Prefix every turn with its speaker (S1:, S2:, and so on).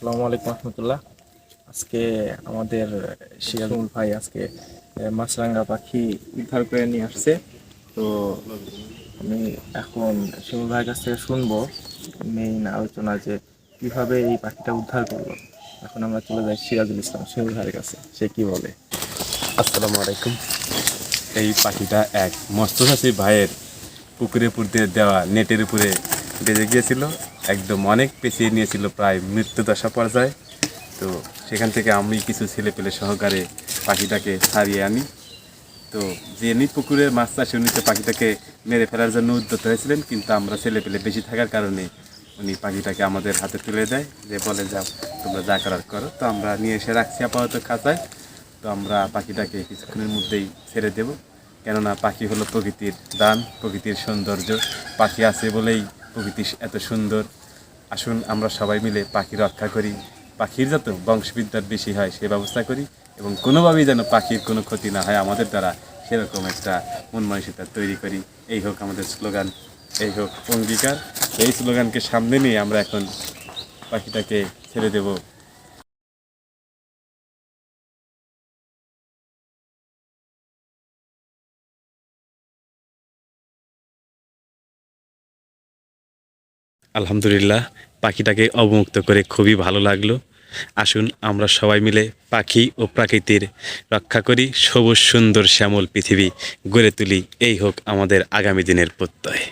S1: আসসালামু আলাইকুম রহমতুল্লাহ। আজকে আমাদের সিরাজুল ভাই আজকে মাছরাঙা পাখি উদ্ধার করে নিয়ে আসছে। তো আমি এখন শিমুল ভাইয়ের কাছ থেকে শুনবো মেইন আলোচনা যে কিভাবে এই পাখিটা উদ্ধার করলো। এখন আমরা চলে যাই সিরাজুল ইসলাম শিমুল ভাইয়ের কাছে, সে কি বলে।
S2: আসসালামু আলাইকুম। এই পাখিটা এক মৎস্যচাষী ভাইয়ের পুকুরে পুকুরে দেওয়া নেটের উপরে বেজে গিয়েছিল, একদম অনেক পেঁচিয়ে নিয়েছিল, প্রায় মৃত্যুদশা পর্যায়ে। তো সেখান থেকে আমি কিছু ছেলে পেলে সহকারে পাখিটাকে ছাড়িয়ে আনি। তো যিনি পুকুরের মাছ চাষে উনি তো পাখিটাকে মেরে ফেলার জন্য উদ্যত হয়েছিলেন, কিন্তু আমরা ছেলে পেলে বেশি থাকার কারণে উনি পাখিটাকে আমাদের হাতে তুলে দেয়, যে বলে যাও তোমরা যা করার করো। তো আমরা নিয়ে এসে রাখছি আপাতত খাঁচায়। তো আমরা পাখিটাকে কিছুক্ষণের মধ্যেই ছেড়ে দেব, কেননা পাখি হলো প্রকৃতির দান, প্রকৃতির সৌন্দর্য। পাখি আছে বলেই প্রকৃতি এত সুন্দর। আসুন আমরা সবাই মিলে পাখি রক্ষা করি, পাখির যত বংশবিদ্যার বেশি হয় সে ব্যবস্থা করি, এবং কোনোভাবেই যেন পাখির কোনো ক্ষতি না হয় আমাদের দ্বারা, সেরকম একটা মন মানসিকতা তৈরি করি। এই হোক আমাদের স্লোগান, এই হোক অঙ্গীকার। এই স্লোগানকে সামনে নিয়ে আমরা এখন পাখিটাকে ছেড়ে দেব। আলহামদুলিল্লাহ, পাখিটাকে অবমুক্ত করে খুবই ভালো লাগলো। আসুন আমরা সবাই মিলে পাখি ও প্রকৃতির রক্ষা করি, সবুজ সুন্দর শ্যামল পৃথিবী গড়ে তুলি। এই হোক আমাদের আগামী দিনের প্রত্যয়।